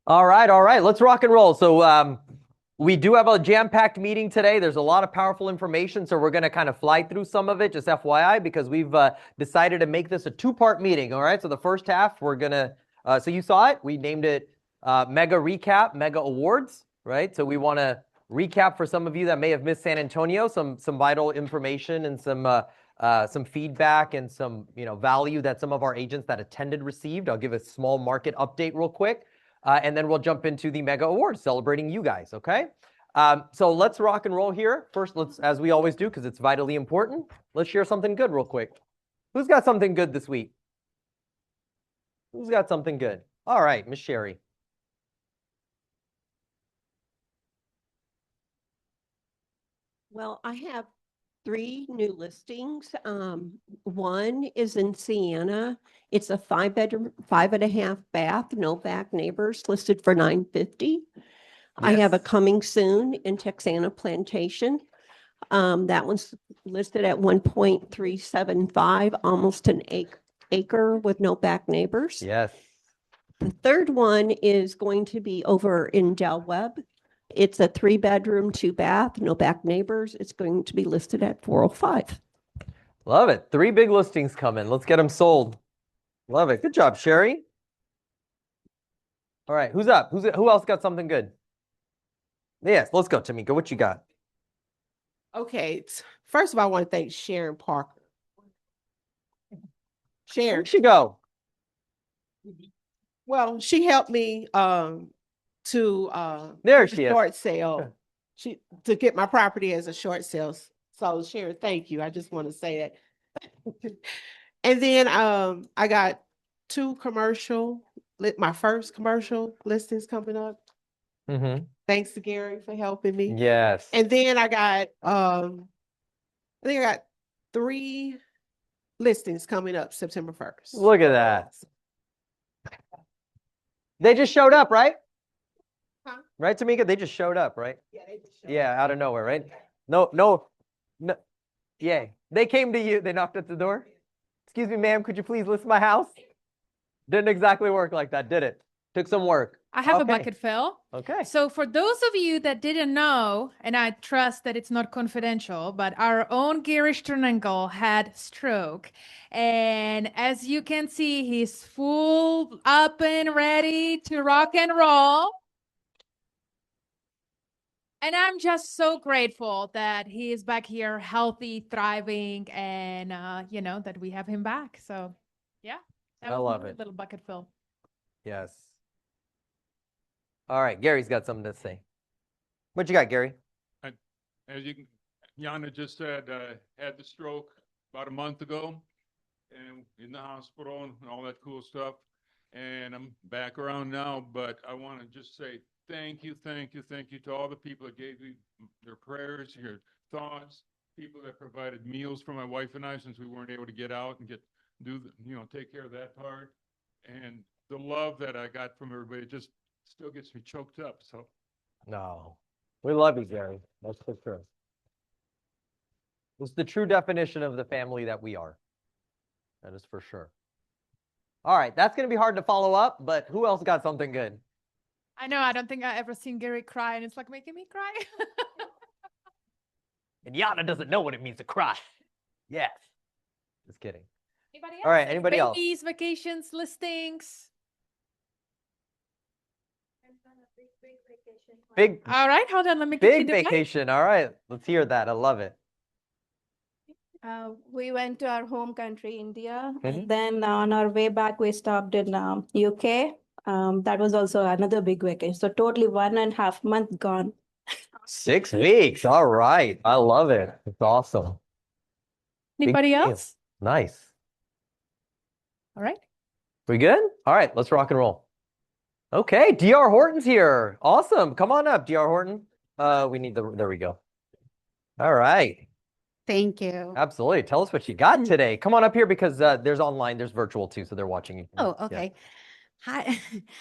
All right. Let's rock and roll. So we do have a jam-packed meeting today. There's a lot of powerful information, so we're going to kind of fly through some of it, just FYI, because we've decided to make this a two-part meeting. All right. So the first half, we're going to. So you saw it. We named it Mega Recap, Mega Awards. Right. So we want to recap for some of you that may have missed San Antonio, some vital information and some feedback and some value that some of our agents that attended received. I'll give a small market update real quick. And then we'll jump into the Mega Awards celebrating you guys, okay? So let's rock and roll here. First, let's, as we always do, because it's vitally important, let's share something good real quick. Who's got something good this week? Who's got something good? All right, Miss Sherry. Well, I have 3 new listings. One is in Sienna. It's a 5-bedroom, 5.5 bath, no back neighbors, listed for $950. I have a coming soon in Texana Plantation. That one's listed at 1.375, almost an acre with no back neighbors. Yes. The third one is going to be over in Del Webb. It's a 3-bedroom, 2-bath, no back neighbors. It's going to be listed at 405. Love it. 3 big listings coming. Let's get them sold. Love it. Good job, Sherry. All right, who's up? Who else got something good? Yes, let's go, Tamika. What you got? Okay, first of all, I want to thank Sharon Parker. Sharon. Where'd she go? Well, she helped me to there she is. short sale. To get my property as a short sale. So Sharon, thank you. I just want to say that. And then I got 2 my first commercial listings coming up. Mm-hmm. Thanks to Gary for helping me. Yes. And then I got I think I got 3 listings coming up September 1st. Look at that. They just showed up, right? Huh? Right, Tamika? They just showed up, right? Yeah, they just showed Yeah, out of nowhere, right? No. Yay. They came to you. They knocked at the door. Excuse me, ma'am, could you please list my house? Didn't exactly work like that, did it? Took some work. I have a bucket fill. Okay. So for those of you that didn't know, and I trust that it's not confidential, but our own Gary Sternenkel had stroke. And as you can see, he's full up and ready to rock and roll. And I'm just so grateful that he is back here healthy, thriving, and that we have him back. So yeah, I love it. Little bucket fill. Yes. All right, Gary's got something to say. What you got, Gary? As you can, Yana just said, had the stroke about a month ago, and in the hospital and all that cool stuff. And I'm back around now, but I want to just say thank you to all the people that gave me their prayers, your thoughts, people that provided meals for my wife and I since we weren't able to get out and take care of that part. And the love that I got from everybody just still gets me choked up. So no, we love you, Gary. That's for sure. It's the true definition of the family that we are. That is for sure. All right, that's going to be hard to follow up, but who else got something good? I know, I don't think I've ever seen Gary cry, and it's like making me cry. And Yana doesn't know what it means to cry. Yes. Just kidding. Anybody else? All right, anybody else? Babies, vacations, listings. Big. All right, hold on. Let me get you Big the vacation. All right, let's hear that. I love it. We went to our home country, India. Mhm. Then on our way back, we stopped in UK. That was also another big vacation. So totally 1.5 months gone. 6 weeks. All right. I love it. It's awesome. Anybody Big deal. else? Nice. All right. We good? All right, let's rock and roll. Okay, DR Horton's here. Awesome. Come on up, DR Horton. We need there we go. All right. Thank you. Absolutely. Tell us what you got today. Come on up here because there's virtual too, so they're watching you. Oh, okay. Hi,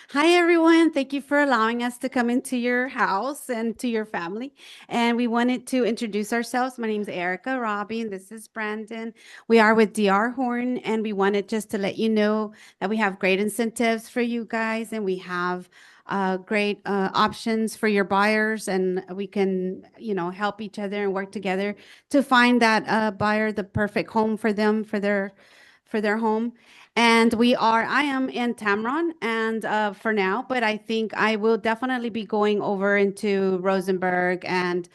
hi everyone. Thank you for allowing us to come into your house and to your family. And we wanted to introduce ourselves. My name is Erica Robbie, and this is Brandon. We are with DR Horton, and we wanted just to let you know that we have great incentives for you guys, and we have great options for your buyers, and we can, help each other and work together to find that buyer the perfect home for them, for their home. And I am in Tamron and for now, but I think I will definitely be going over into Rosenberg and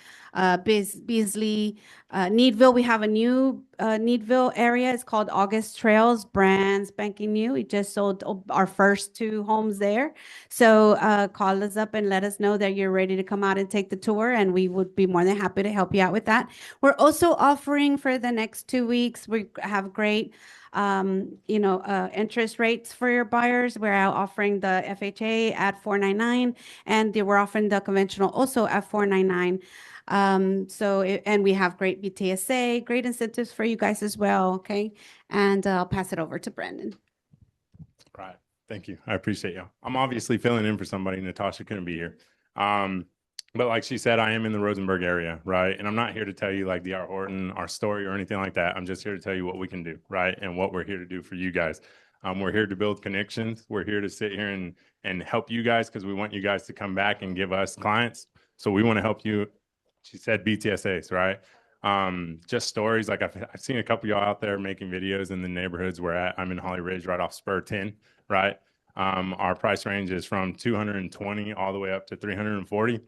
Beasley, Needville. We have a new Needville area. It's called August Trails, brand spanking new. We just sold our first 2 homes there. So call us up and let us know that you're ready to come out and take the tour, and we would be more than happy to help you out with that. We're also offering for the next 2 weeks, we have great interest rates for your buyers. We're out offering the FHA at 4.99, and we're offering the conventional also at 4.99. And we have great BTSA, great incentives for you guys as well. Okay. And I'll pass it over to Brandon. Right. Thank you. I appreciate you. I'm obviously filling in for somebody. Natasha couldn't be here. But like she said, I am in the Rosenberg area, right? And I'm not here to tell you like D.R. Horton, our story or anything like that. I'm just here to tell you what we can do, right? And what we're here to do for you guys. We're here to build connections. We're here to sit here and help you guys because we want you guys to come back and give us clients. So we want to help you. She said BTSAs, right? Just stories. Like I've seen a couple of y'all out there making videos in the neighborhoods we're at. I'm in Holly Ridge, right off Spur 10, right? Our price range is from 220 all the way up to 340.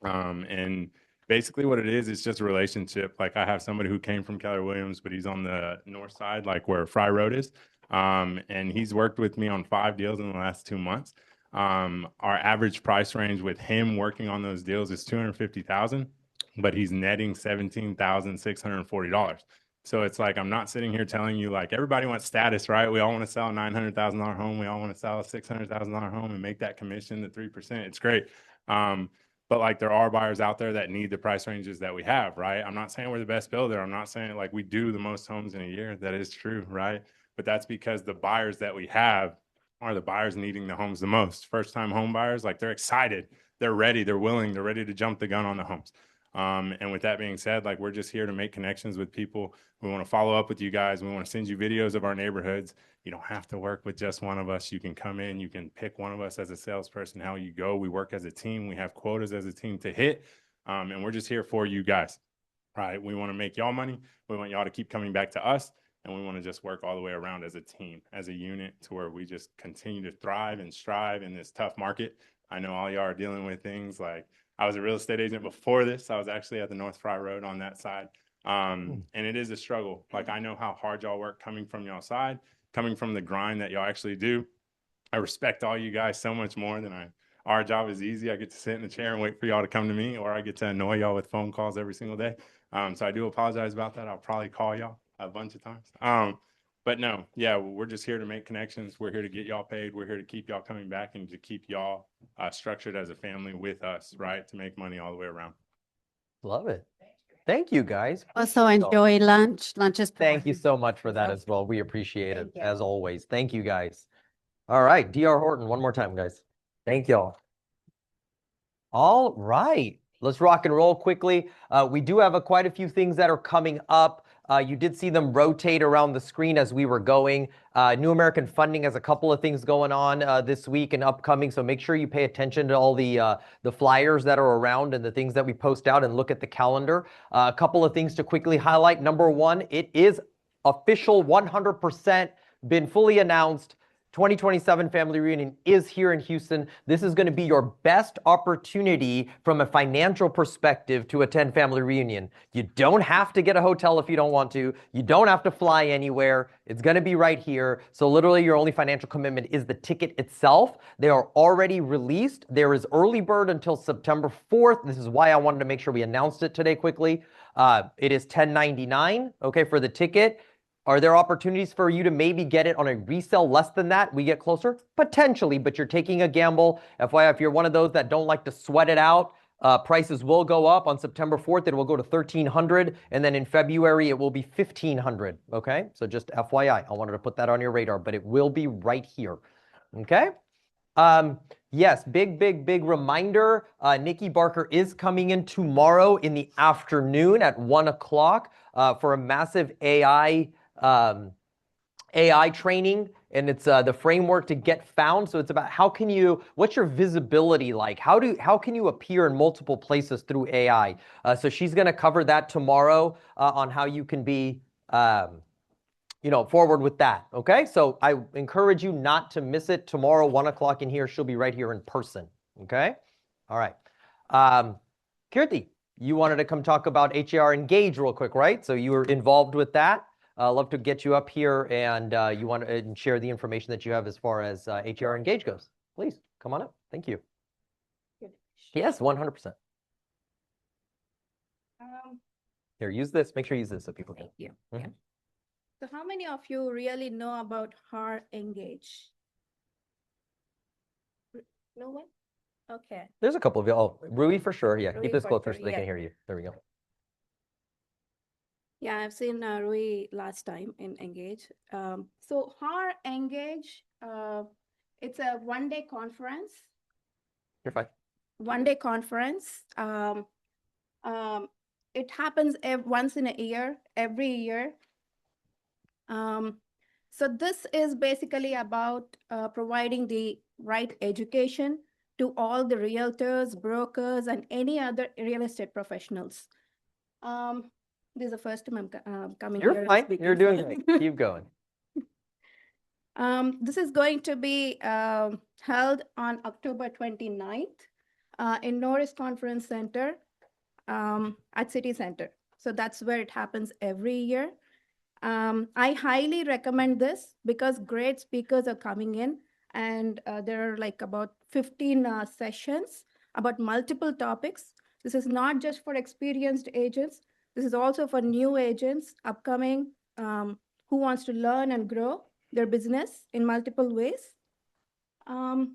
And basically what it is, it's just a relationship. Like I have somebody who came from Keller Williams, but he's on the north side, like where Fry Road is. And he's worked with me on 5 deals in the last 2 months. Our average price range with him working on those deals is $250,000, but he's netting $17,640. So it's like, I'm not sitting here telling you like, everybody wants status, right? We all want to sell a $900,000 home. We all want to sell a $600,000 home and make that commission to 3%. It's great. But like there are buyers out there that need the price ranges that we have, right? I'm not saying we're the best builder. I'm not saying like we do the most homes in a year. That is true, right? But that's because the buyers that we have are the buyers needing the homes the most. First time home buyers, like they're excited, they're ready, they're willing, they're ready to jump the gun on the homes. And with that being said, like we're just here to make connections with people. We want to follow up with you guys. We want to send you videos of our neighborhoods. You don't have to work with just one of us. You can come in, you can pick one of us as a salesperson, how you go. We work as a team. We have quotas as a team to hit. And we're just here for you guys, right? We want to make y'all money. We want y'all to keep coming back to us. And we want to just work all the way around as a team, as a unit, to where we just continue to thrive and strive in this tough market. I know all y'all are dealing with things like, I was a real estate agent before this. I was actually at the North Fry Road on that side. And it is a struggle. Like I know how hard y'all work coming from y'all side, coming from the grind that y'all actually do. I respect all you guys so much more than our job is easy. I get to sit in the chair and wait for y'all to come to me, or I get to annoy y'all with phone calls every single day. So I do apologize about that. I'll probably call y'all a bunch of times. But no, yeah, we're just here to make connections. We're here to get y'all paid. We're here to keep y'all coming back and to keep y'all structured as a family with us, right? To make money all the way around. Love it. Thank you, guys. Also enjoy lunch. Lunch is Thank you so much for that as well. We appreciate it as always. Thank you, guys. All right, D.R. Horton, one more time, guys. Thank y'all. All right, let's rock and roll quickly. We do have quite a few things that are coming up. You did see them rotate around the screen as we were going. New American Funding has a couple of things going on this week and upcoming, so make sure you pay attention to all the flyers that are around and the things that we post out, and look at the calendar. A couple of things to quickly highlight. Number one, it is official, 100% been fully announced. 2027 Family Reunion is here in Houston. This is going to be your best opportunity from a financial perspective to attend Family Reunion. You don't have to get a hotel if you don't want to. You don't have to fly anywhere. It's going to be right here. So literally your only financial commitment is the ticket itself. They are already released. There is early bird until September 4th. This is why I wanted to make sure we announced it today quickly. It is $10.99, okay, for the ticket. Are there opportunities for you to maybe get it on a resale less than that? We get closer? Potentially, but you're taking a gamble. FYI, if you're one of those that don't like to sweat it out, prices will go up. On September 4th, it will go to $1,300, and then in February, it will be $1,500, okay? So just FYI, I wanted to put that on your radar, but it will be right here, okay? Yes, big reminder. Nikki Barker is coming in tomorrow in the afternoon at 1 o'clock for a massive AI AI training, and it's the framework to get found. So it's about what's your visibility like? How can you appear in multiple places through AI? So she's going to cover that tomorrow on how you can be, forward with that. Okay. So I encourage you not to miss it tomorrow, 1 o'clock in here. She'll be right here in person. Okay. All right. Kirti, you wanted to come talk about HAR Engage real quick, right? So you were involved with that. Love to get you up here, and you want to share the information that you have as far as HAR Engage goes. Please come on up. Thank you. Yes, 100%. Here, use this. Make sure you use this so people can. Thank you. Mhm. Yeah. So how many of you really know about HAR Engage? No one? Okay. There's a couple of you. Oh, Rui for sure. Yeah, Rui keep this for closer sure, so they yeah. can hear you. There we go. Yeah, I've seen Rui last time in Engage. So HAR Engage, it's a one-day conference. You're fine. One-day conference. It happens once in a year, every year. So this is basically about providing the right education to all the realtors, brokers, and any other real estate professionals. This is the first time I'm coming here. You're and fine. speaking, You're doing so- great. Keep going. This is going to be held on October 29th in Norris Conference Center at City Center. So that's where it happens every year. I highly recommend this because great speakers are coming in, and there are like about 15 sessions about multiple topics. This is not just for experienced agents. This is also for new agents, upcoming, who wants to learn and grow their business in multiple ways. Do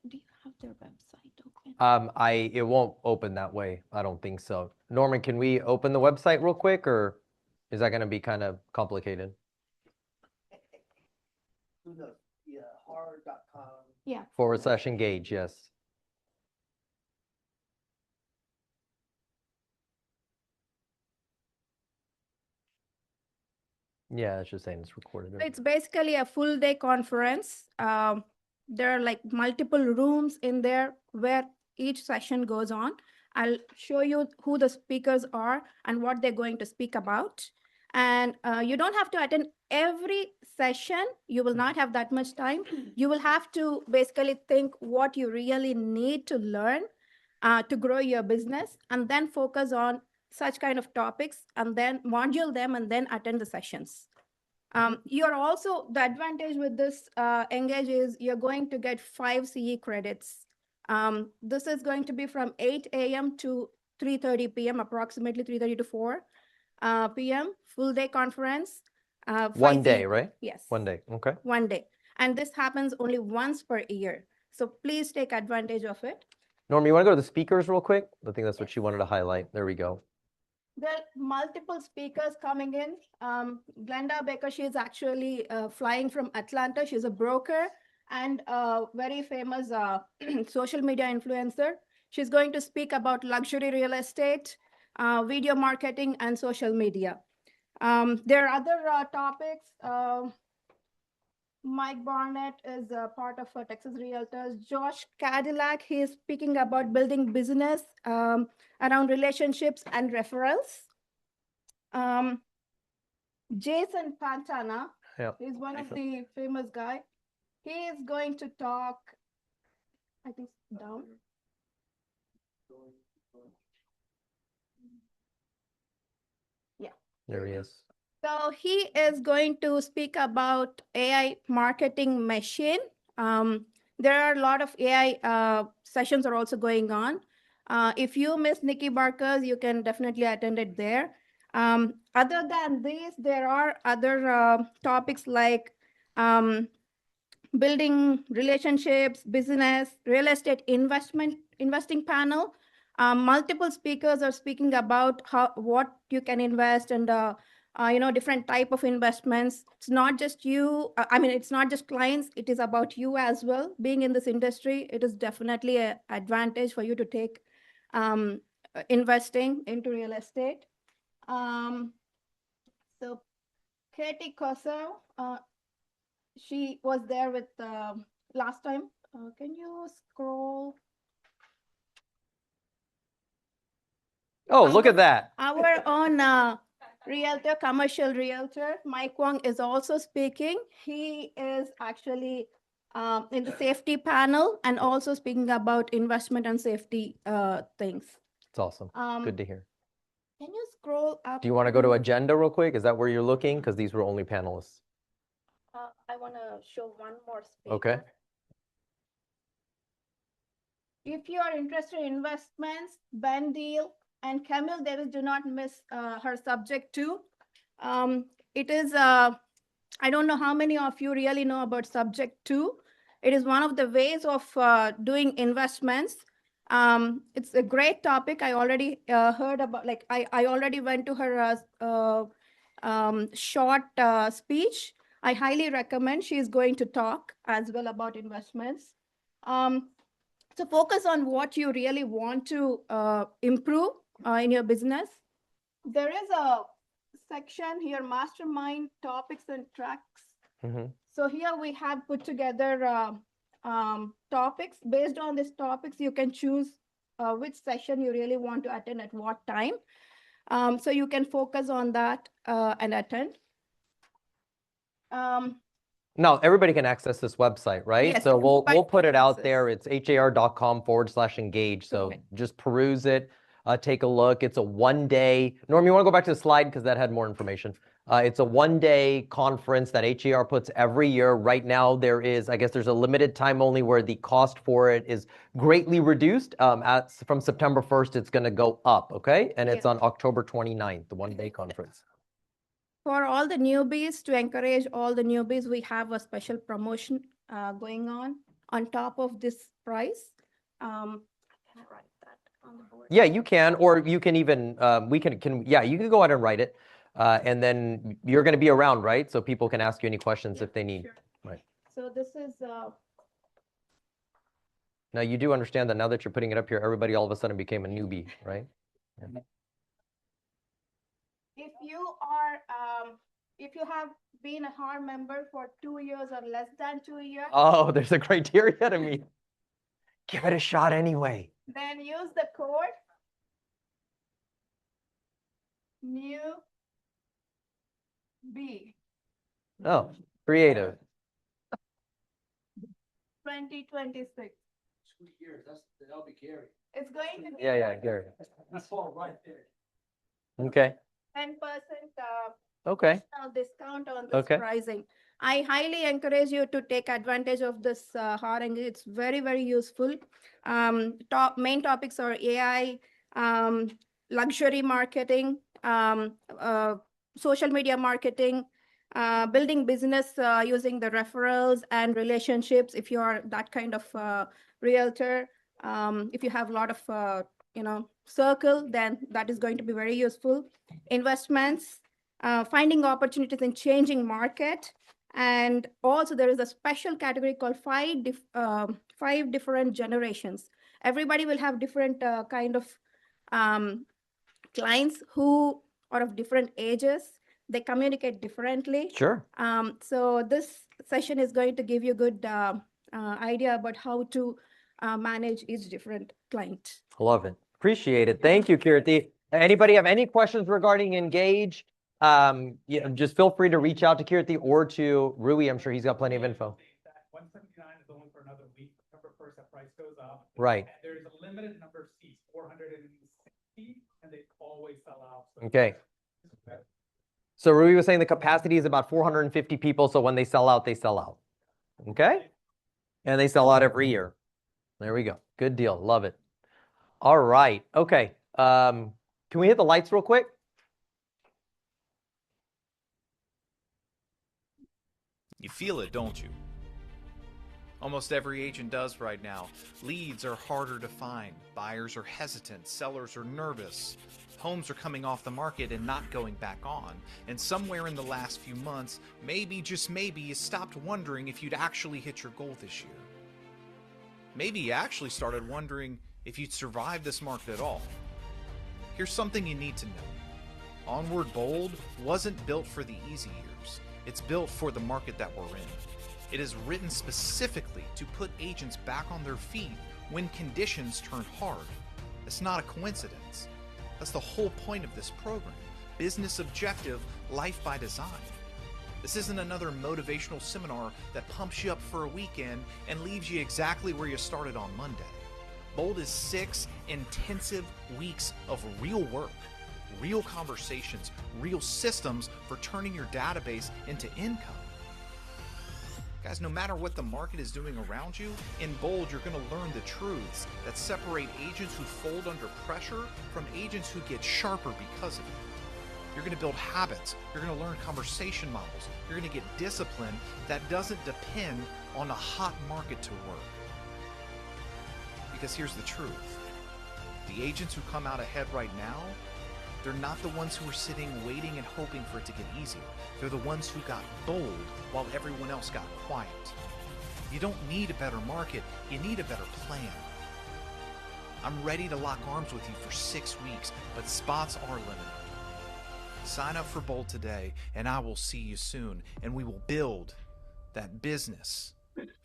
you have their website open? It won't open that way. I don't think so. Norman, can we open the website real quick, or is that going to be kind of complicated? Hard.com. Yeah. /engage, yes. Yeah, it's just saying it's recorded. It's basically a full day conference. There are like multiple rooms in there where each session goes on. I'll show you who the speakers are and what they're going to speak about. And you don't have to attend every session. You will not have that much time. You will have to basically think what you really need to learn to grow your business, and then focus on such kind of topics, and then module them, and then attend the sessions. You're also, the advantage with this Engage is you're going to get 5 CE credits. This is going to be from 8 a.m. to 3:30 p.m., approximately 3:30 to 4 p.m., full day conference. 1 5 day, CE right? Yes. 1 day. Okay. 1 day. And this happens only once per year. So please take advantage of it. Norm, you want to go to the speakers real quick? I think that's what she wanted to highlight. There we go. There are multiple speakers coming in. Glenda Baker, she's actually flying from Atlanta. She's a broker and a very famous social media influencer. She's going to speak about luxury real estate, video marketing, and social media. There are other topics. Mike Barnett is a part of Texas Realtors. Josh Cadillac, he's speaking about building business around relationships and referrals. Jason Pantana is one of the famous guy. He is going to talk, I think, down. Yeah. There he is. So he is going to speak about AI marketing machine. There are a lot of AI sessions are also going on. If you miss Nikki Barker's, you can definitely attend it there. Other than these, there are other topics like building relationships, business, real estate investing panel. Multiple speakers are speaking about what you can invest and different type of investments. It's not just you. It's not just clients. It is about you as well. Being in this industry, it is definitely an advantage for you to take investing into real estate. So Katie Kosso, she was there with last time. Can you scroll? Oh, look at Our- that. Our own realtor, commercial realtor, Mike Wong is also speaking. He is actually in the safety panel and also speaking about investment and safety things. It's awesome. Um, Good to hear. Can you scroll up? Do you want to go to agenda real quick? Is that where you're looking? Because these were only panelists. I want to show one more speaker. Okay. If you are interested in investments, Ben Deal and Camille Davis, do not miss her subject too. It is, I don't know how many of you really know about subject two. It is one of the ways of doing investments. It's a great topic. I already heard about, like, I already went to her short speech. I highly recommend. She is going to talk as well about investments. So focus on what you really want to improve in your business. There is a section here, mastermind topics and tracks. Mm-hmm. So here we have put together topics. Based on these topics, you can choose which session you really want to attend at what time. So you can focus on that and attend. Now, everybody can access this website, right? Yes, So we'll everybody put it can out access. there. It's har.com/engage. So Perfect. just peruse it, take a look. It's a 1-day. Norm, you want to go back to the slide because that had more information. It's a 1-day conference that HAR puts every year. Right now, there's a limited time only where the cost for it is greatly reduced. From September 1st, it's going to go up, okay? And it's Yeah. on October 29th, the 1-day conference. For all the newbies, to encourage all the newbies, we have a special promotion going on top of this price. Can I write that on the board? Yeah, you can, or you can even, you can go ahead and write it. And then you're going to be around, right? So people can ask you any questions Yeah, if they need. sure. Right. So this is, Now you do understand that now that you're putting it up here, everybody all of a sudden became a newbie, right? Yeah. if you have been a HAR member for 2 years or less than 2 years, Oh, there's a criteria to meet. Give it a shot anyway. then use the code NEWB Oh, creative. 2026. That'll be Gary. It's going to be Yeah, Gary. That's all right there. Okay. 10% Okay. discount on this Okay. pricing. I highly encourage you to take advantage of this HARing. It's very, very useful. Main topics are AI, luxury marketing, social media marketing, building business using the referrals and relationships. If you are that kind of realtor, if you have a lot of, circle, then that is going to be very useful. Investments, finding opportunities in changing market. And also there is a special category called five different generations. Everybody will have different kind of clients who are of different ages. They communicate differently. Sure. So this session is going to give you a good idea about how to manage each different client. Love it. Appreciate it. Thank you, Kirti. Anybody have any questions regarding Engage? Just feel free to reach out to Kirti or to Rui. I'm sure he's got plenty of info. 179 is only for another week. September 1st, that price goes up. Right. And there's a limited number of seats, 460, and they always sell out. So Okay. So Rui was saying the capacity is about 450 people. So when they sell out, they sell out. Okay. And they sell out every year. There we go. Good deal. Love it. All right. Okay. Can we hit the lights real quick? You feel it, don't you? Almost every agent does right now. Leads are harder to find. Buyers are hesitant. Sellers are nervous. Homes are coming off the market and not going back on. And somewhere in the last few months, maybe, just maybe, you stopped wondering if you'd actually hit your goal this year. Maybe you actually started wondering if you'd survive this market at all. Here's something you need to know. Onward Bold wasn't built for the easy years. It's built for the market that we're in. It is written specifically to put agents back on their feet when conditions turn hard. It's not a coincidence. That's the whole point of this program. Business objective, life by design. This isn't another motivational seminar that pumps you up for a weekend and leaves you exactly where you started on Monday. Bold is 6 intensive weeks of real work, real conversations, real systems for turning your database into income. Guys, no matter what the market is doing around you, in Bold, you're going to learn the truths that separate agents who fold under pressure from agents who get sharper because of it. You're going to build habits. You're going to learn conversation models. You're going to get discipline that doesn't depend on a hot market to work. Because here's the truth. The agents who come out ahead right now, they're not the ones who are sitting, waiting, and hoping for it to get easier. They're the ones who got bold while everyone else got quiet. You don't need a better market. You need a better plan. I'm ready to lock arms with you for 6 weeks, but spots are limited. Sign up for Bold today, and I will see you soon, and we will build that business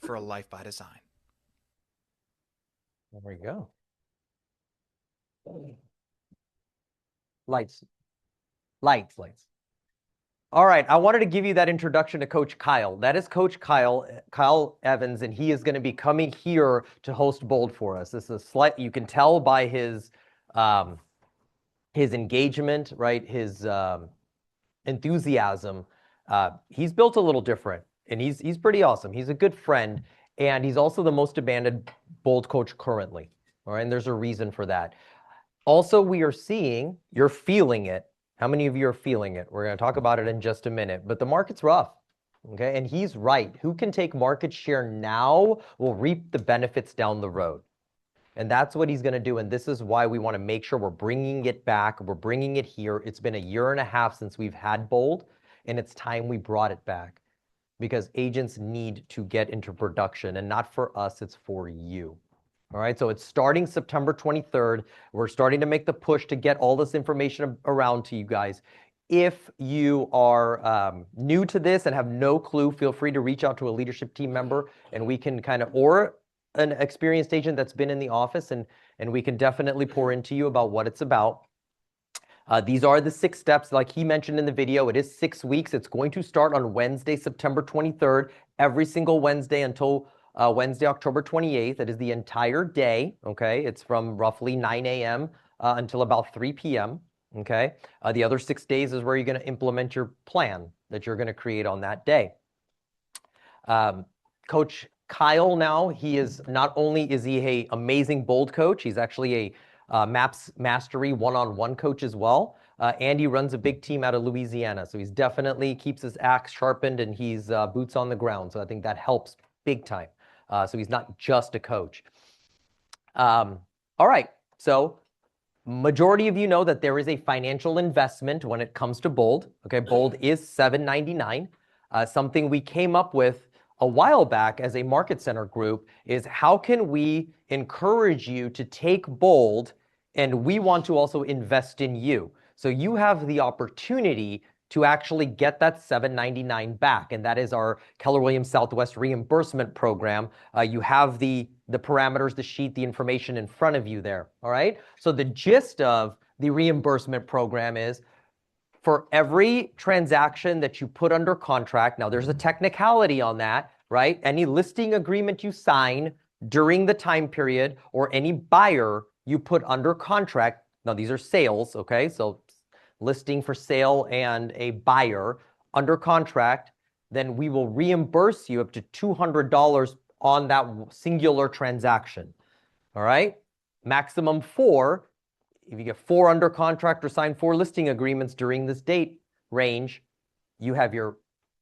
for a life by design. There we go. Lights. Lights. All right, I wanted to give you that introduction to Coach Kyle. That is Coach Kyle Evans, and he is going to be coming here to host Bold for us. This is you can tell by his engagement, right? His enthusiasm. He's built a little different, and he's pretty awesome. He's a good friend, and he's also the most demanded Bold coach currently. All right, and there's a reason for that. Also, we are seeing, you're feeling it. How many of you are feeling it? We're going to talk about it in just a minute, but the market's rough. Okay, and he's right. Who can take market share now will reap the benefits down the road. And that's what he's going to do. And this is why we want to make sure we're bringing it back. We're bringing it here. It's been a year and a half since we've had Bold, and it's time we brought it back because agents need to get into production, and not for us, it's for you. All right, so it's starting September 23rd. We're starting to make the push to get all this information around to you guys. If you are new to this and have no clue, feel free to reach out to a leadership team member, and we can kind of, or an experienced agent that's been in the office, and we can definitely pour into you about what it's about. These are the 6 steps. Like he mentioned in the video, it is 6 weeks. It's going to start on Wednesday, September 23rd, every single Wednesday until Wednesday, October 28th. It is the entire day, okay? It's from roughly 9 a.m. Until about 3 p.m., okay? The other 6 days is where you're going to implement your plan that you're going to create on that day. Coach Kyle now, he is not only is he an amazing Bold coach, he's actually a MAPS Mastery one-on-one coach as well. And he runs a big team out of Louisiana. So he's definitely keeps his axe sharpened, and he's boots on the ground. So I think that helps big time. So he's not just a coach. All right. So majority of you know that there is a financial investment when it comes to Bold. Okay, Bold is $7.99. Something we came up with a while back as a Market Center group is how can we encourage you to take Bold, and we want to also invest in you. So you have the opportunity to actually get that $7.99 back, and that is our Keller Williams Southwest reimbursement program. You have the parameters, the sheet, the information in front of you there, all right? So the gist of the reimbursement program is for every transaction that you put under contract, now there's a technicality on that, right? Any listing agreement you sign during the time period or any buyer you put under contract, now these are sales, okay? So listing for sale and a buyer under contract, then we will reimburse you up to $200 on that singular transaction, all right? Maximum 4. If you get 4 under contract or sign 4 listing agreements during this date range, you have your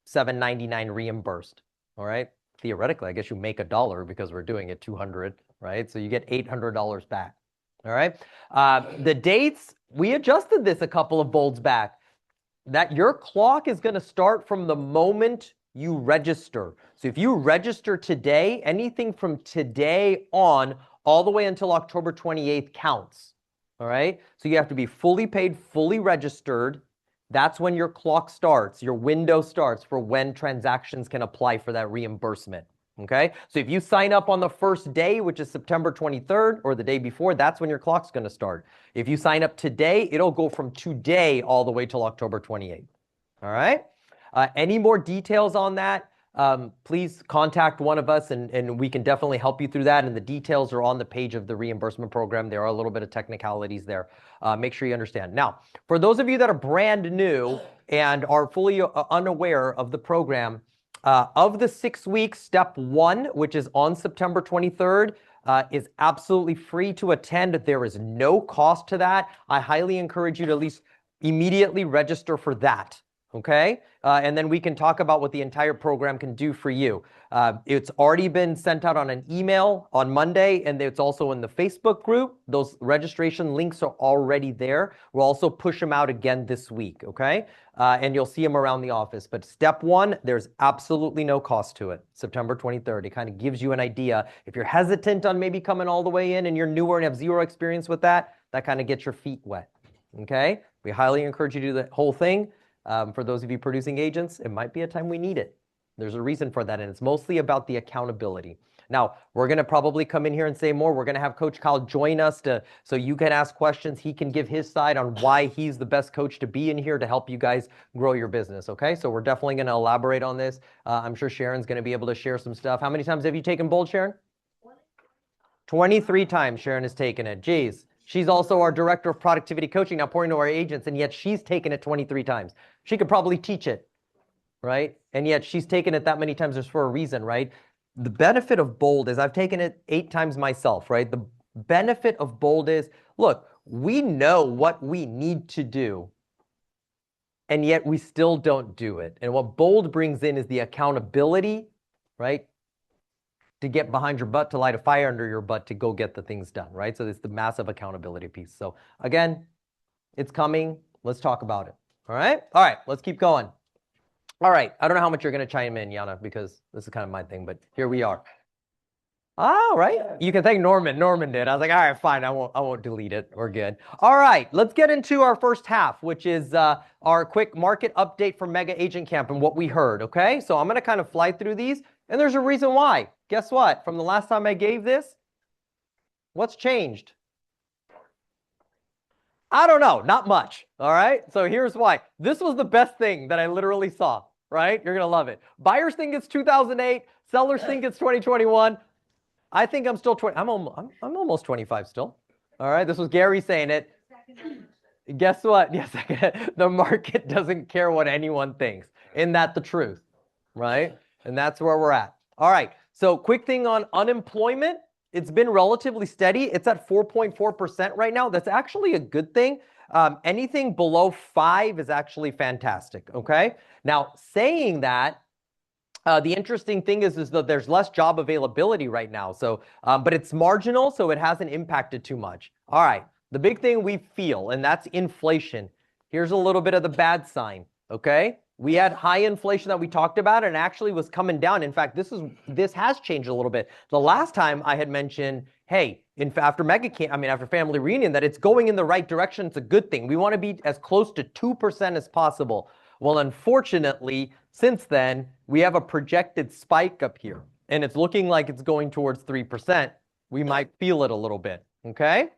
$7.99 reimbursed, all right? Theoretically, I guess you make $1 because we're doing it 200, right? So you get $800 back, all right? The dates, we adjusted this a couple of Bolds back. That your clock is going to start from the moment you register. So if you register today, anything from today on all the way until October 28th counts. All right. So you have to be fully paid, fully registered That's when your clock starts, your window starts for when transactions can apply for that reimbursement. Okay, so if you sign up on the first day, which is September 23rd, or the day before, that's when your clock's going to start. If you sign up today, it'll go from today all the way till October 28th. All right. Any more details on that? Please contact one of us and we can definitely help you through that. And the details are on the page of the reimbursement program. There are a little bit of technicalities there. Make sure you understand. Now, for those of you that are brand new and are fully unaware of the program, of the 6 weeks, step 1, which is on September 23rd, is absolutely free to attend. There is no cost to that. I highly encourage you to at least immediately register for that. Okay, and then we can talk about what the entire program can do for you. It's already been sent out on an email on Monday, and it's also in the Facebook group. Those registration links are already there. We'll also push them out again this week, okay? And you'll see them around the office. But step 1, there's absolutely no cost to it. September 23rd, it kind of gives you an idea. If you're hesitant on maybe coming all the way in and you're newer and have zero experience with that, that kind of gets your feet wet, okay? We highly encourage you to do the whole thing. For those of you producing agents, it might be a time we need it. There's a reason for that, and it's mostly about the accountability. Now, we're going to probably come in here and say more. We're going to have Coach Kyle join us so you can ask questions. He can give his side on why he's the best coach to be in here to help you guys grow your business, okay? So we're definitely going to elaborate on this. I'm sure Sharon's going to be able to share some stuff. How many times have you taken Bold, Sharon? 23 times Sharon has taken it. Geez. She's also our director of productivity coaching, now pouring to our agents, and yet she's taken it 23 times. She could probably teach it, right? And yet she's taken it that many times just for a reason, right? The benefit of Bold is I've taken it 8 times myself, right? The benefit of Bold is, look, we know what we need to do, and yet we still don't do it. And what Bold brings in is the accountability, right? To get behind your butt, to light a fire under your butt, to go get the things done, right? So it's the massive accountability piece. So again, it's coming. Let's talk about it. All right? All right, let's keep going. All right, I don't know how much you're going to chime in, Yana, because this is kind of my thing, but here we are. All right, you can thank Norman. Norman did. I was like, all right, fine. I won't delete it. We're good. All right, let's get into our first half, which is our quick market update for Mega Agent Camp and what we heard, okay? So I'm going to kind of fly through these, and there's a reason why. Guess what? From the last time I gave this, what's changed? I don't know, not much, all right? So here's why. This was the best thing that I literally saw, right? You're going to love it. Buyers think it's 2008. Sellers think it's 2021. I think I'm still 20. I'm almost 25 still. All right, this was Gary saying it. Guess what? Yes, the market doesn't care what anyone thinks. Isn't that the truth, right? And that's where we're at. All right, so quick thing on unemployment. It's been relatively steady. It's at 4.4% right now. That's actually a good thing. Anything below 5 is actually fantastic, okay? Now, saying that, the interesting thing is that there's less job availability right now. So, but it's marginal, so it hasn't impacted too much. All right, the big thing we feel, and that's inflation. Here's a little bit of the bad sign, okay? We had high inflation that we talked about and actually was coming down. In fact, this has changed a little bit. The last time I had mentioned, hey, after family reunion, that it's going in the right direction. It's a good thing. We want to be as close to 2% as possible. Well, unfortunately, since then, we have a projected spike up here, and it's looking like it's going towards 3%. We might feel it a little bit, okay?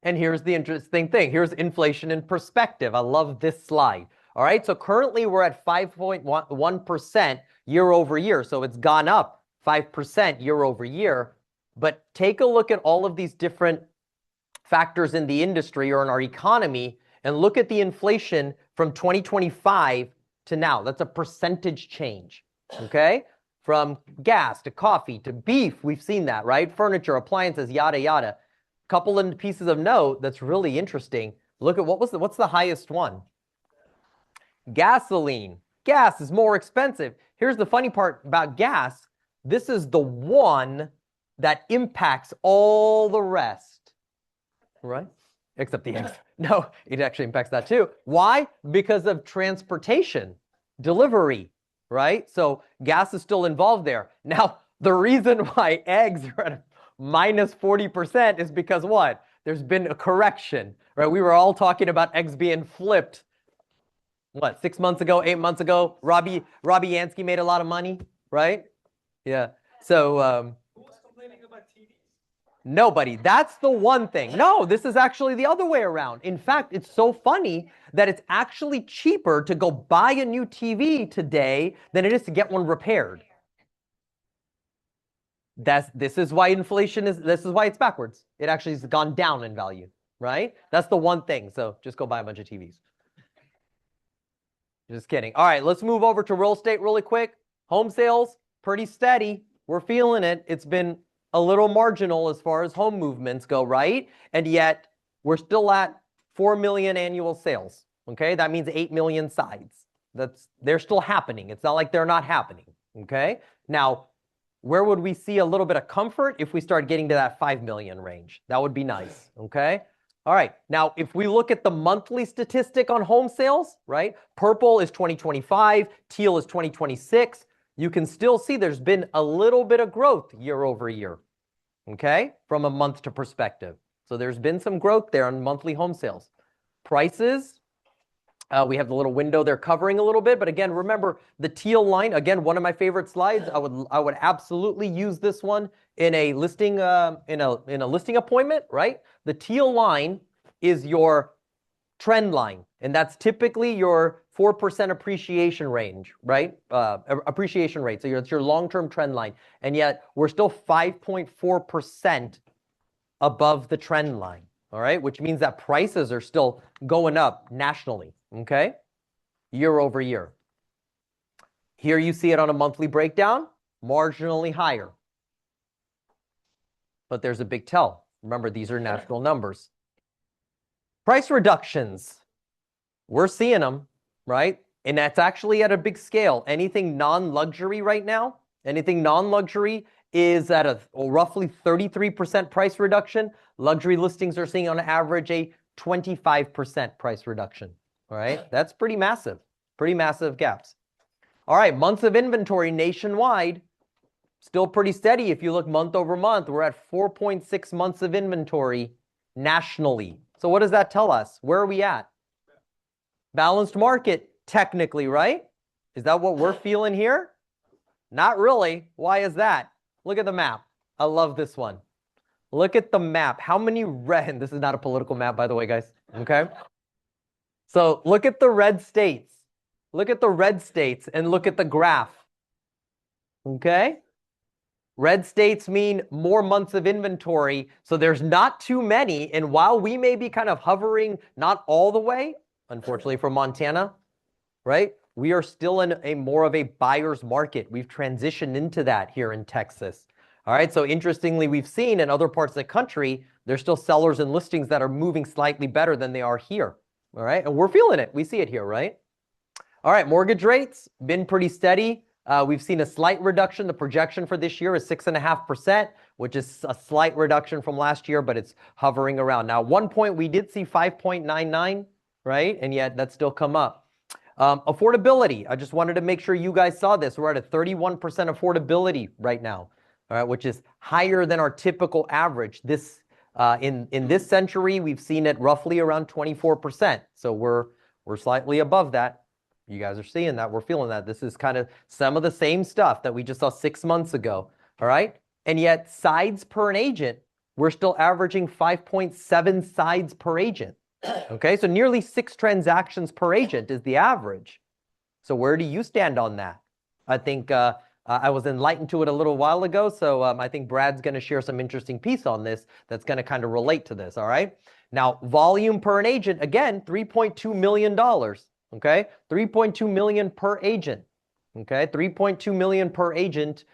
And here's the interesting thing. Here's inflation in perspective. I love this slide. All right, so currently we're at 5.1% year over year. So it's gone up 5% year over year. But take a look at all of these different factors in the industry or in our economy and look at the inflation from 2025 to now. That's a percentage change, okay? From gas to coffee to beef, we've seen that, right? Furniture, appliances, yada, yada. Couple of pieces of note that's really interesting. Look at what's the highest one? Gasoline. Gas is more expensive. Here's the funny part about gas. This is the one that impacts all the rest, right? Except the eggs. No, it actually impacts that too. Why? Because of transportation, delivery, right? So gas is still involved there. Now, the reason why eggs are at minus 40% is because what? There's been a correction, right? We were all talking about eggs being flipped what, 6 months ago, 8 months ago, Robbie Yansky made a lot of money, right? Yeah. So Who was complaining about TVs? nobody. That's the one thing. No, this is actually the other way around. In fact, it's so funny that it's actually cheaper to go buy a new TV today than it is to get one repaired. This is why it's backwards. It actually has gone down in value, right? That's the one thing. So just go buy a bunch of TVs. Just kidding. All right, let's move over to real estate really quick. Home sales, pretty steady. We're feeling it. It's been a little marginal as far as home movements go, right? And yet we're still at 4 million annual sales. Okay, that means 8 million sides. They're still happening. It's not like they're not happening. Okay, now where would we see a little bit of comfort if we start getting to that 5 million range? That would be nice. Okay. All right, now if we look at the monthly statistic on home sales, right? Purple is 2025, teal is 2026. You can still see there's been a little bit of growth year over year, okay? From a month to perspective. So there's been some growth there on monthly home sales. Prices, we have the little window there covering a little bit, but again, remember the teal line, again, one of my favorite slides. I would absolutely use this one in a listing in a listing appointment, right? The teal line is your trend line, and that's typically your 4% appreciation range, right? Appreciation rate. So it's your long-term trend line, and yet we're still 5.4% above the trend line. All right, which means that prices are still going up nationally, okay? Year over year. Here you see it on a monthly breakdown, marginally higher. But there's a big tell. Remember, these are national numbers. Price reductions. We're seeing them, right? And that's actually at a big scale. Anything non-luxury right now, anything non-luxury is at a roughly 33% price reduction. Luxury listings are seeing on average a 25% price reduction. All right, that's pretty massive gaps. All right, months of inventory nationwide, still pretty steady. If you look month over month, we're at 4.6 months of inventory nationally. So what does that tell us? Where are we at? Balanced market, technically, right? Is that what we're feeling here? Not really. Why is that? Look at the map. I love this one. Look at the map. How many red, this is not a political map, by the way, guys, okay? So look at the red states. Look at the red states and look at the graph, okay? Red states mean more months of inventory, so there's not too many, and while we may be kind of hovering not all the way, unfortunately for Montana, right? We are still in a more of a buyer's market. We've transitioned into that here in Texas. All right, so interestingly, we've seen in other parts of the country, there's still sellers and listings that are moving slightly better than they are here. All right, and we're feeling it. We see it here, right? All right, mortgage rates, been pretty steady. We've seen a slight reduction. The projection for this year is 6.5%, which is a slight reduction from last year, but it's hovering around. Now, at one point, we did see 5.99, right? And yet that's still come up. Affordability, I just wanted to make sure you guys saw this. We're at a 31% affordability right now, all right, which is higher than our typical average. This in this century, we've seen it roughly around 24%. So we're slightly above that. You guys are seeing that. We're feeling that. This is kind of some of the same stuff that we just saw 6 months ago, all right? And yet sides per an agent, we're still averaging 5.7 sides per agent. Okay, so nearly 6 transactions per agent is the average. So where do you stand on that? I think I was enlightened to it a little while ago, so I think Brad's going to share some interesting piece on this that's going to kind of relate to this, all right? Now, volume per an agent, again, $3.2 million, okay? 3.2 million per agent, okay? 3.2 million per agent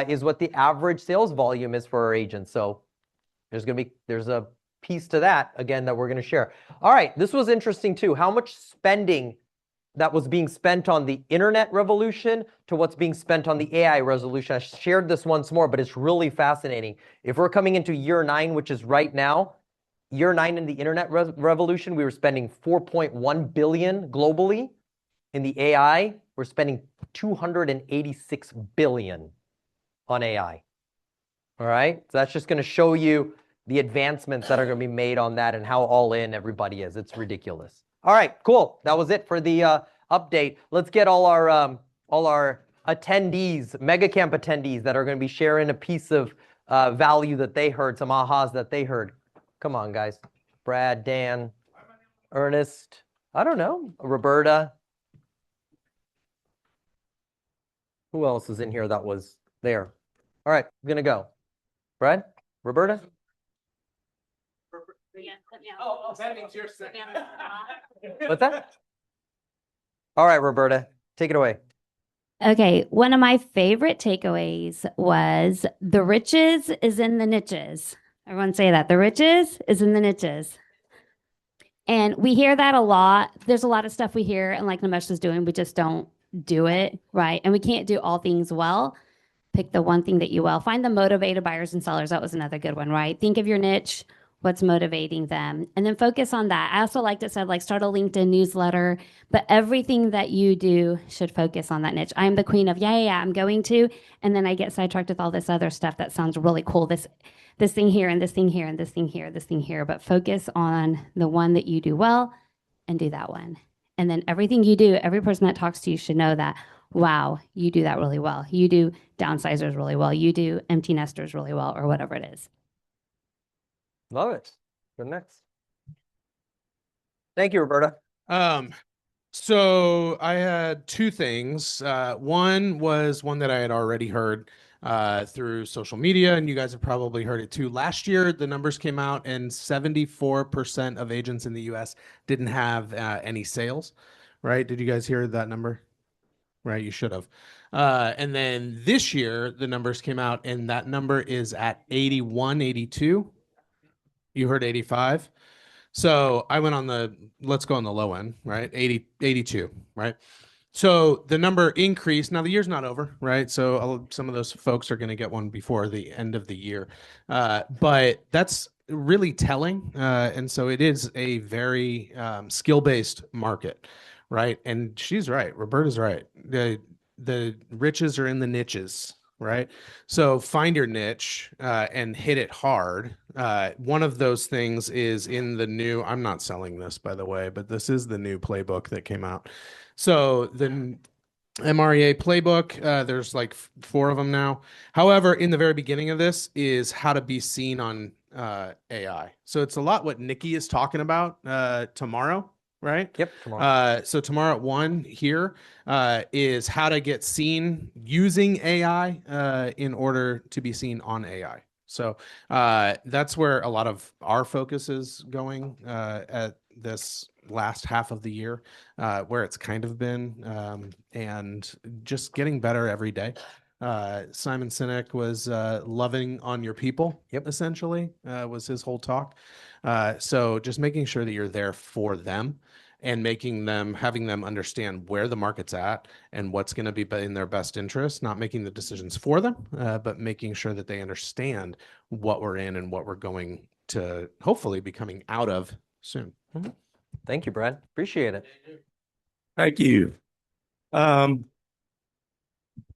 is what the average sales volume is for our agents. So there's a piece to that, again, that we're going to share. All right, this was interesting too. How much spending that was being spent on the internet revolution to what's being spent on the AI revolution. I shared this once more, but it's really fascinating. If we're coming into year 9, which is right now, year 9 in the internet revolution, we were spending 4.1 billion globally. In the AI, we're spending 286 billion on AI. All right, so that's just going to show you the advancements that are going to be made on that and how all in everybody is. It's ridiculous. All right, cool. That was it for the update. Let's get all our attendees, mega camp attendees that are going to be sharing a piece of value that they heard, some ahas that they heard. Come on, guys. Brad, Dan, Ernest, I don't know, Roberta. Who else is in here that was there? All right, I'm going to go. Brad, Roberta? Oh, that means you're second. What's that? All right, Roberta, take it away. Okay, one of my favorite takeaways was the riches is in the niches. Everyone say that. The riches is in the niches. And we hear that a lot. There's a lot of stuff we hear, and like Nimesh is doing, we just don't do it, right? And we can't do all things well. Pick the one thing that you will. Find the motivated buyers and sellers. That was another good one, right? Think of your niche, what's motivating them, and then focus on that. I also liked it said, like, start a LinkedIn newsletter, but everything that you do should focus on that niche. I'm the queen of, yeah, I'm going to, and then I get sidetracked with all this other stuff that sounds really cool. This thing here and this thing here and this thing here, this thing here, but focus on the one that you do well and do that one. And then everything you do, every person that talks to you should know that, wow, you do that really well. You do downsizers really well. You do empty nesters really well, or whatever it is. Love it. Go next. Thank you, Roberta. So I had two things. One was one that I had already heard through social media, and you guys have probably heard it too. Last year, the numbers came out, and 74% of agents in the US didn't have any sales, right? Did you guys hear that number? Right, you should have. And then this year, the numbers came out, and that number is at 81, 82. You heard 85. So I went on let's go on the low end, right? 80, 82, right? So the number increased. Now the year's not over, right? So some of those folks are going to get one before the end of the year. But that's really telling. And so it is a very skill-based market, right? And she's right. Roberta's right. The riches are in the niches, right? So find your niche and hit it hard. One of those things is in the new, I'm not selling this, by the way, but this is the new playbook that came out. So the MREA playbook, there's like 4 of them now. However, in the very beginning of this is how to be seen on AI. So it's a lot what Nikki is talking about tomorrow, right? Yep, tomorrow. So tomorrow at 1 here is how to get seen using AI in order to be seen on AI. So that's where a lot of our focus is going at this last half of the year, where it's kind of been, and just getting better every day. Simon Sinek was loving on your people, essentially, was his whole talk. So just making sure that you're there for them and having them understand where the market's at and what's going to be in their best interest, not making the decisions for them, but making sure that they understand what we're in and what we're going to hopefully be coming out of soon. Mm-hmm. Thank you, Brad. Appreciate it. Thank you. I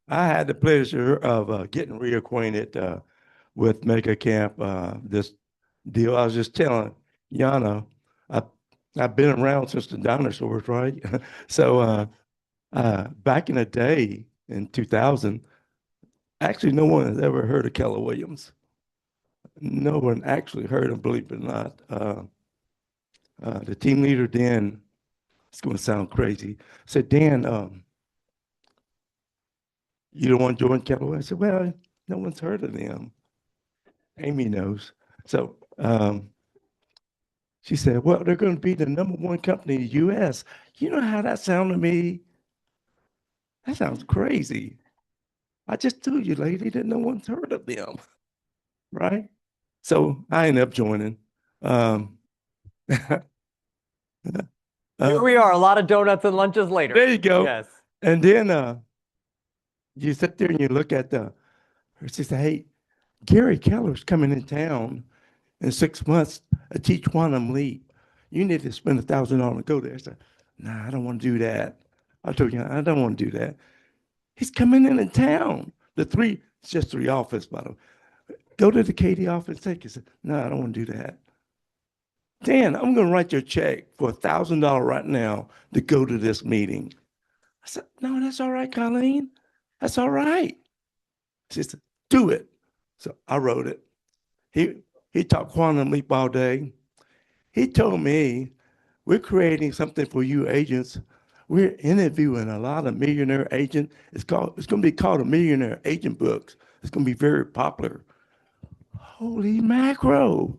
had the pleasure of getting reacquainted with Mega Camp, this deal. I was just telling Yana, I've been around since the dinosaurs, right? So back in the day, in 2000, actually no one has ever heard of Keller Williams. No one actually heard him, believe it or not. The team leader, Dan, it's going to sound crazy, said, Dan, you don't want to join Keller Williams? I said, well, no one's heard of them. Amy knows. So she said, well, they're going to be the #1 company in the U.S. You know how that sounded to me? That sounds crazy. I just told you, lady, that no one's heard of them, right? So I ended up joining. Here we are, a lot of donuts and lunches later. There you go. Yes. And then you sit there and you look at she said, hey, Gary Keller's coming in town in 6 months to teach quantum leap. You need to spend $1,000 to go there. I said, nah, I don't want to do that. I told you, I don't want to do that. He's coming in town. It's just 3 offices, by the way. Go to the Katy office, take it. No, I don't want to do that. Dan, I'm going to write you a check for $1,000 right now to go to this meeting. I said, no, that's all right, Colleen. That's all right. She said, do it. So I wrote it. He taught Quantum Leap all day. He told me, we're creating something for you agents. We're interviewing a lot of millionaire agents. It's going to be called a Millionaire Agent Books. It's going to be very popular. Holy macro.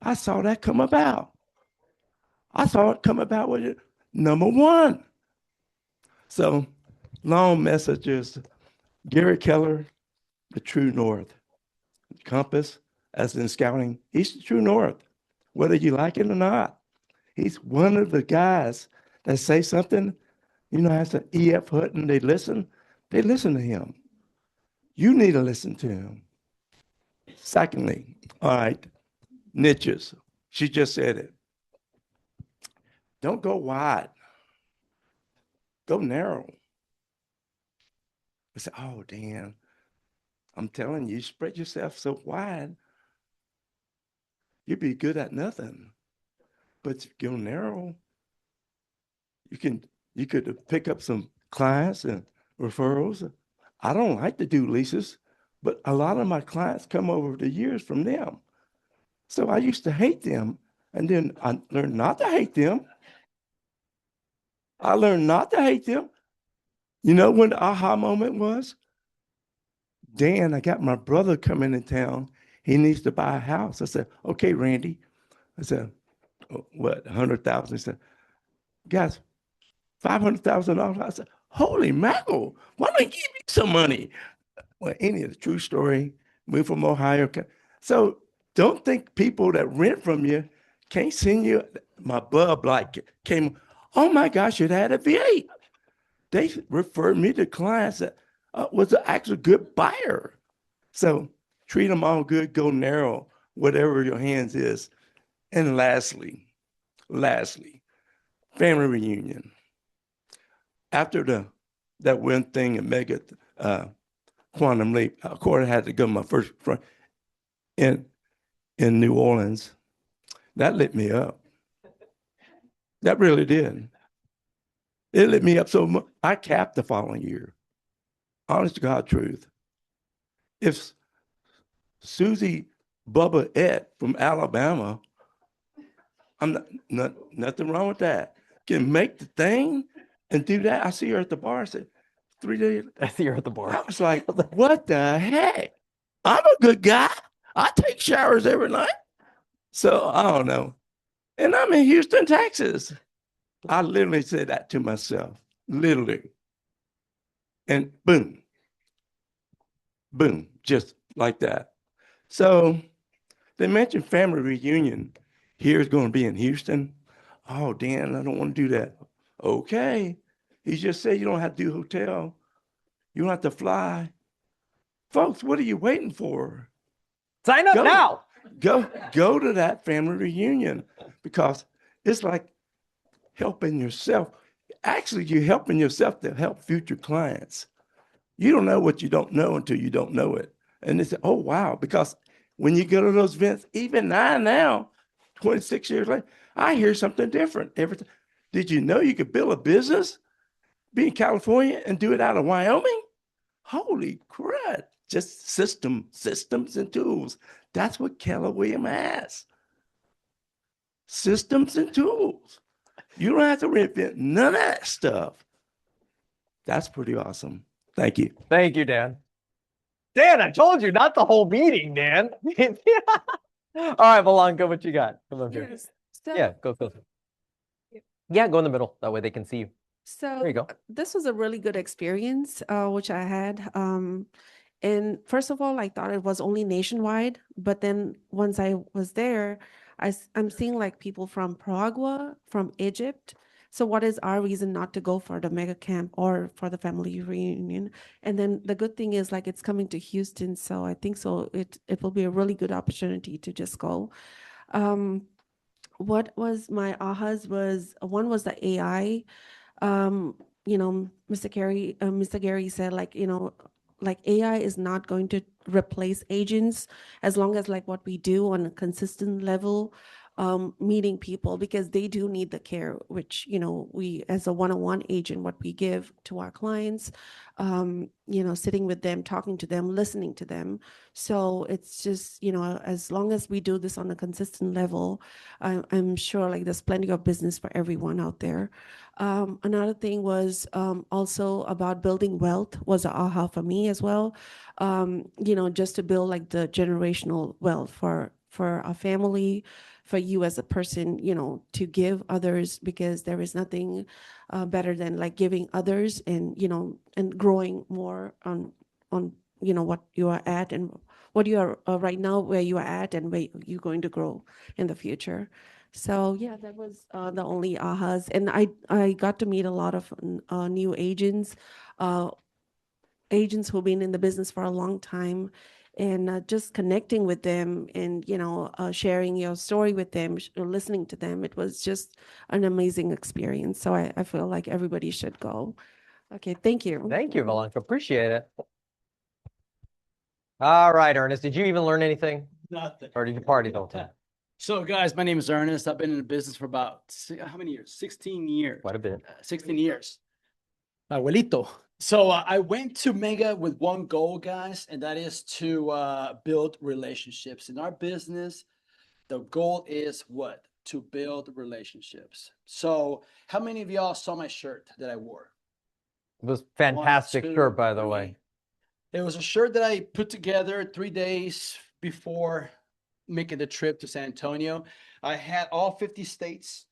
I saw that come about. I saw it come about with it. Number one. So long messages. Gary Keller, the true north. Compass, as in scouting, he's the true north, whether you like it or not. He's one of the guys that say something, as the E.F. Hutton, they listen to him. You need to listen to him. Secondly, all right, niches. She just said it. Don't go wide. Go narrow. I said, oh, Dan, I'm telling you, spread yourself so wide, you'd be good at nothing. But if you go narrow, you could pick up some clients and referrals. I don't like to do leases, but a lot of my clients come over the years from them. So I used to hate them, and then I learned not to hate them. I learned not to hate them. You know when the aha moment was? Dan, I got my brother coming in town. He needs to buy a house. I said, okay, Randy. I said, what, 100,000? He said, guys, $500,000. I said, holy mackerel, why don't you give me some money? Well, any of the true story, moved from Ohio. So don't think people that rent from you can't send you. My bub came, oh my gosh, it had a V8. They referred me to clients that was actually a good buyer. So treat them all good, go narrow, whatever your hands is. And lastly, family reunion. After that one thing in Mega Quantum Leap, of course, I had to go to my first front in New Orleans. That lit me up. That really did. It lit me up so much. I capped the following year. Honest to God truth. If Susie Bubba Ed from Alabama, I'm nothing wrong with that, can make the thing and do that. I see her at the bar. I said, 3 days. I see her at the bar. I was like, what the heck? I'm a good guy. I take showers every night. So I don't know. And I'm in Houston, Texas. I literally said that to myself, literally. And boom, just like that. So they mentioned family reunion. Here's going to be in Houston. Oh, Dan, I don't want to do that. Okay. He just said you don't have to do hotel. You don't have to fly. Folks, what are you waiting for? Sign up now. Go to that family reunion, because it's like helping yourself. Actually, you're helping yourself to help future clients. You don't know what you don't know until you don't know it. And they say, oh, wow. Because when you go to those events, even now, 26 years later, I hear something different every time. Did you know you could build a business, be in California, and do it out of Wyoming? Holy crud. Just systems and tools. That's what Keller Williams has. Systems and tools. You don't have to reinvent none of that stuff. That's pretty awesome. Thank you. Thank you, Dan. Dan, I told you, not the whole meeting, Dan. All right, Belanca, what you got? Come up here. Yes. So, Yeah, go. Yeah, go in the middle. That way they can see you. so There you go. this was a really good experience, which I had. And first of all, I thought it was only nationwide, but then once I was there, I'm seeing like people from Paraguay, from Egypt. So what is our reason not to go for the mega camp or for the family reunion? And then the good thing is like it's coming to Houston, so I think so it will be a really good opportunity to just go. What was my ahas was one was the AI. Mr. Gary said like AI is not going to replace agents as long as like what we do on a consistent level meeting people because they do need the care, which, we, as a one-on-one agent, what we give to our clients, sitting with them, talking to them, listening to them. So it's just, as long as we do this on a consistent level, I'm sure like there's plenty of business for everyone out there. Another thing was also about building wealth was a aha for me as well. Just to build like the generational wealth for our family, for you as a person, to give others, because there is nothing better than like giving others and, and growing more on, what you are at and what you are right now, where you are at and where you're going to grow in the future. So yeah, that was the only ahas. And I got to meet a lot of new agents, agents who've been in the business for a long time, and just connecting with them and, sharing your story with them, listening to them. It was just an amazing experience. So I feel like everybody should go. Okay, thank you. Thank you, Valenka. Appreciate it. All right, Ernest, did you even learn anything? Nothing. Or did you party the whole time? So guys, my name is Ernest. I've been in the business for about, how many years? 16 years. Quite a bit. 16 years. Abuelito. So I went to Mega with one goal, guys, and that is to build relationships. In our business, the goal is what? To build relationships. So how many of y'all saw my shirt that I wore? It was fantastic One, two, shirt, by the three. way. It was a shirt that I put together 3 days before making the trip to San Antonio. I had all 50 states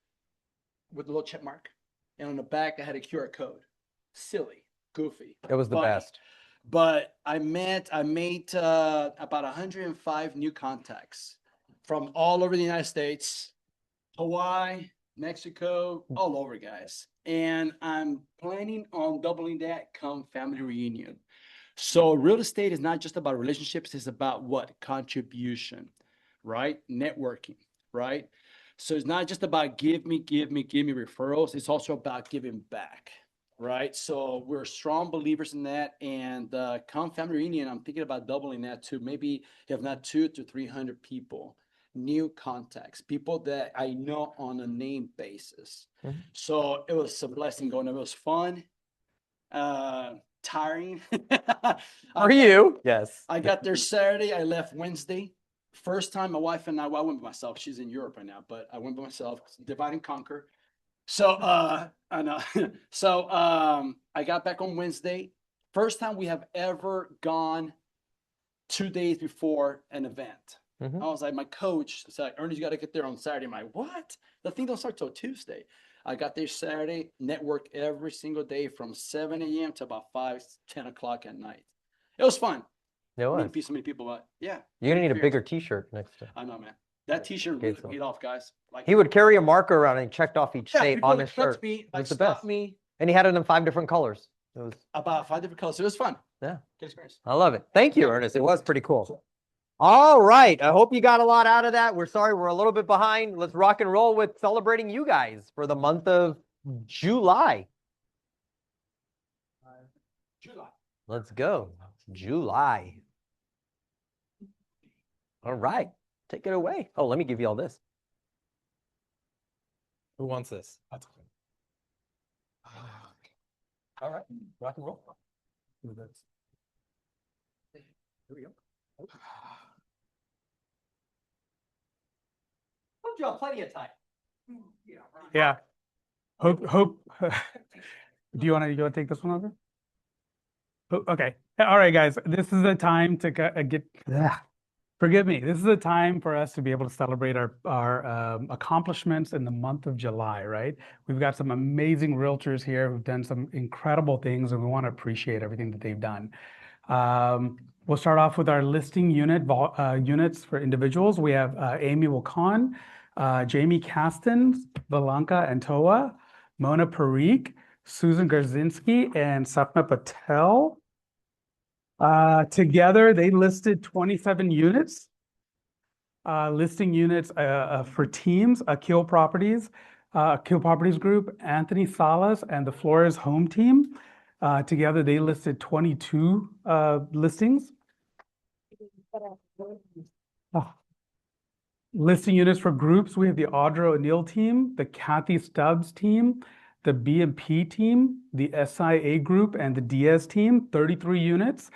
with a little check mark. And on the back, I had a QR code. Silly, goofy. It was the funny. best. But I made about 105 new contacts from all over the United States, Hawaii, Mexico, all over, guys. And I'm planning on doubling that come family reunion. So real estate is not just about relationships, it's about what? Contribution, right? Networking, right? So it's not just about give me referrals. It's also about giving back, right? So we're strong believers in that. And come family reunion, I'm thinking about doubling that to maybe, if not 200 to 300 people, new contacts, people that I know on a name basis. Mhm. So it was a blessing going. It was fun. Tiring. For you, yes. I got there Saturday. I left Wednesday. First time my wife and I, well, I went by myself. She's in Europe right now, but I went by myself. Divide and conquer. So, I know. So, I got back on Wednesday. First time we have ever gone 2 days before an event. Mhm. I was like, my coach said, Ernie, you got to get there on Saturday. I'm like, what? The thing don't start till Tuesday. I got there Saturday, network every single day from 7 a.m. to about 10 o'clock at night. It was fun. It was. Meeting so many people, but yeah. You're gonna need a Experience. bigger T-shirt next time. I know, man. That T-shirt Okay, really so- paid off, guys. Like, He would carry a marker around and he checked off each yeah, state people on would his touch shirt. me, It like was the stop best. me, And he had it in 5 different colors. It was, about 5 different colors. It was fun. yeah, Good experience. I love it. Thank you, Ernest. It was pretty cool. All right. I hope you got a lot out of that. We're sorry we're a little bit behind. Let's rock and roll with celebrating you guys for the month of July. July. Let's go. July. All right. Take it away. Oh, let me give you all this. Who wants this? That's okay. All right. Rock and roll. Here we go. Told you all plenty of time. Yeah. Hope. Do you want to take this one over? Okay. All right, guys. This is a time to get. Forgive me. This is a time for us to be able to celebrate our accomplishments in the month of July, right? We've got some amazing realtors here who've done some incredible things, and we want to appreciate everything that they've done. We'll start off with our listing units for individuals. We have Amy Wakan, Jamie Kasten, Valanka Antoa, Mona Parikh, Susan Garzinski, and Sapna Patel. Together, they listed 27 units. Listing units for teams, Akil Properties Group, Anthony Salas, and the Flores Home Team. Together, they listed 22 listings. Oh. Listing units for groups, we have the Audra O'Neill team, the Kathy Stubbs team, the B&P team, the SIA group, and the Diaz team, 33 units.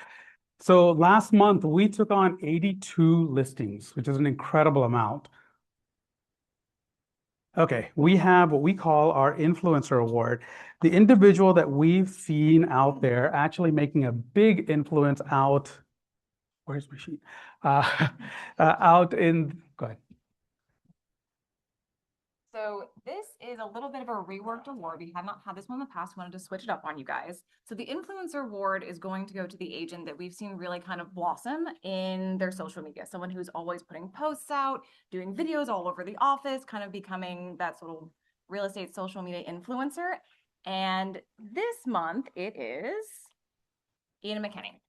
So last month, we took on 82 listings, which is an incredible amount. Okay, we have what we call our influencer award. The individual that we've seen out there actually making a big influence out, where's my sheet? Out in, go ahead. So this is a little bit of a reworked award. We have not had this one in the past. We wanted to switch it up on you guys. So the influencer award is going to go to the agent that we've seen really kind of blossom in their social media. Someone who's always putting posts out, doing videos all over the office, kind of becoming that sort of real estate social media influencer. And this month it is Ian McKinney.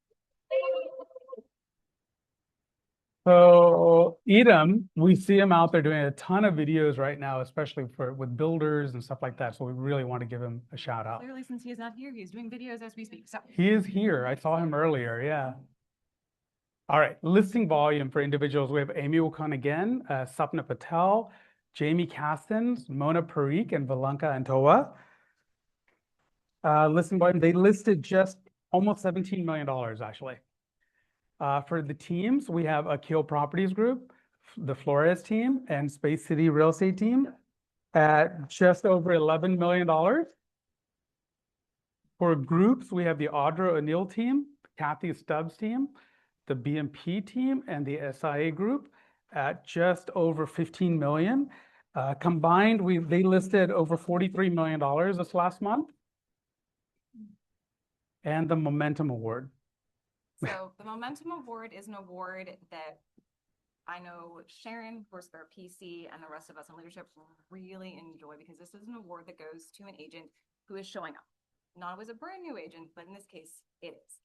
So Edom, we see him out there doing a ton of videos right now, especially with builders and stuff like that. So we really want to give him a shout out. Clearly, since he is not here, he's doing videos as we speak. So He is here. I saw him earlier. Yeah. All right. Listing volume for individuals. We have Amy Wakan again, Sapna Patel, Jamie Castens, Mona Parikh, and Valanka Antoa. Listing volume, they listed just almost $17 million actually. For the teams, we have Akil Properties Group, the Flores team, and Space City Real Estate team at just over $11 million. For groups, we have the Audra O'Neill team, Kathy Stubbs team, the B&P team, and the SIA group at just over 15 million. Combined, they listed over $43 million this last month. And the Momentum Award. So the Momentum Award is an award that I know Sharon, of course, our PC, and the rest of us in leadership really enjoy, because this is an award that goes to an agent who is showing up. Not always a brand new agent, but in this case, it is.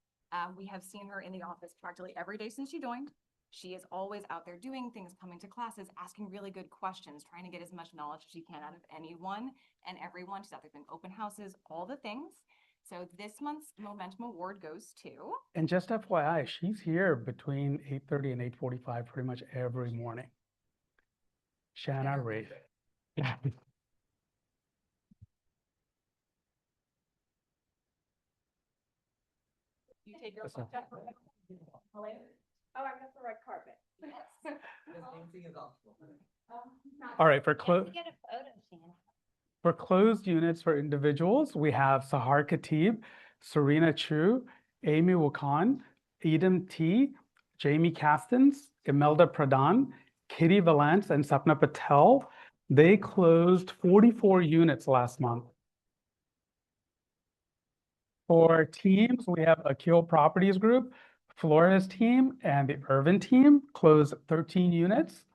We have seen her in the office practically every day since she joined. She is always out there doing things, coming to classes, asking really good questions, trying to get as much knowledge as she can out of anyone and everyone. She's out there doing open houses, all the things. So this month's Momentum Award goes to. And just FYI, she's here between 8:30 and 8:45 pretty much every morning. Shanna Reed. Yeah. You take your oh, I got the red carpet. All right, for closed units for individuals, we have Sahar Khatib, Serena Chu, Amy Wakan, Edom T, Jamie Castens, Imelda Pradhan, Kitty Valance, and Sapna Patel. They closed 44 units last month. For teams, we have Akil Properties Group, Flores team, and the Irvin team closed 13 units.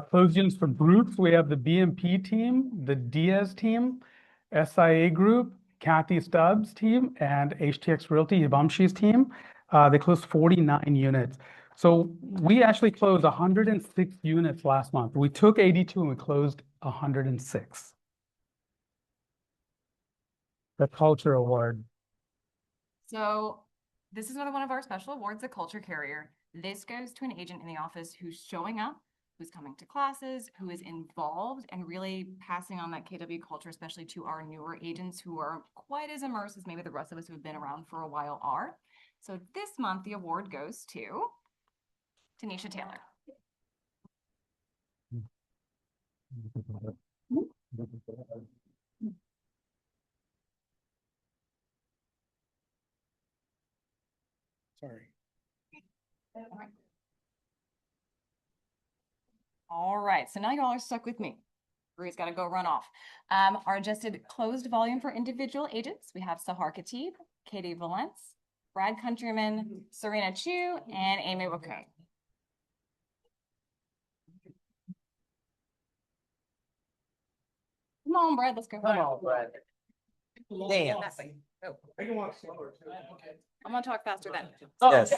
Closed units for groups, we have the B&P team, the Diaz team, SIA group, Kathy Stubbs team, and HTX Realty, Yvamshi's team. They closed 49 units. So we actually closed 106 units last month. We took 82 and we closed 106. The Culture Award. So this is another one of our special awards, the Culture Carrier. This goes to an agent in the office who's showing up, who's coming to classes, who is involved and really passing on that KW culture, especially to our newer agents who are quite as immersed as maybe the rest of us who have been around for a while are. So this month, the award goes to Tanisha Taylor. Sorry. All right, so now y'all are stuck with me. Bree's got to go run off. Our adjusted closed volume for individual agents, we have Sahar Khatib, Katie Valance, Brad Countryman, Serena Chu, and Amy Wakan. Come on, Brad, let's go. Come on, Brad. Damn. I'm gonna talk faster then. Yes.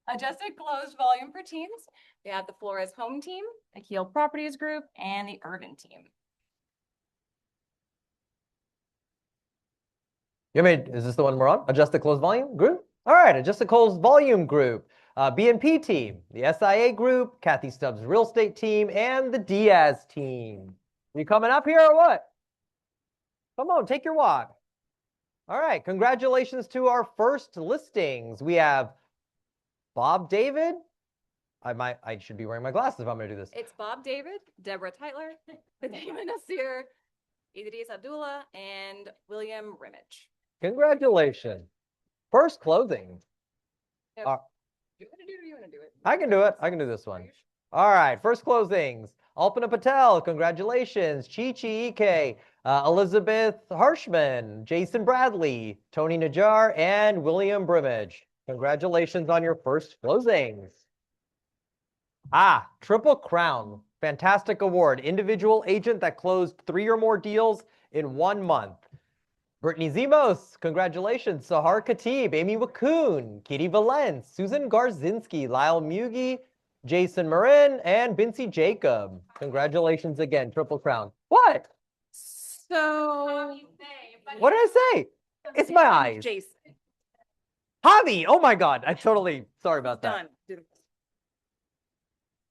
Adjusted closed volume for teams. We have the Flores home team, Akil Properties Group, and the Urban team. Is this the one we're on? Adjust the closed volume group? All right, adjust the closed volume group. BNP team, the SIA group, Kathy Stubbs' real estate team, and the Diaz team. You coming up here or what? Come on, take your walk. All right, congratulations to our first listings. We have Bob David. I should be wearing my glasses if I'm gonna do this. It's Bob David, Deborah Tyler, Fatima Nasir, Idris Abdullah, and William Rimmage. Congratulations. First closing. Yep. You want to do it or you want to do it? I can do it. I can do this one. All right, first closings. Alpana Patel, congratulations. Chi Ike, Elizabeth Harshman, Jason Bradley, Tony Najjar, and William Brimage. Congratulations on your first closings. Triple Crown, fantastic award. Individual agent that closed 3 or more deals in 1 month. Brittany Zimos, congratulations. Sahar Khatib, Amy Wakoon, Kitty Valence, Susan Garzinski, Lyle Mugi, Jason Marin, and Bincy Jacob. Congratulations again, Triple Crown. What? So, What did I say? It's my eyes. Jason. Javi, oh my God. Sorry about that. Done.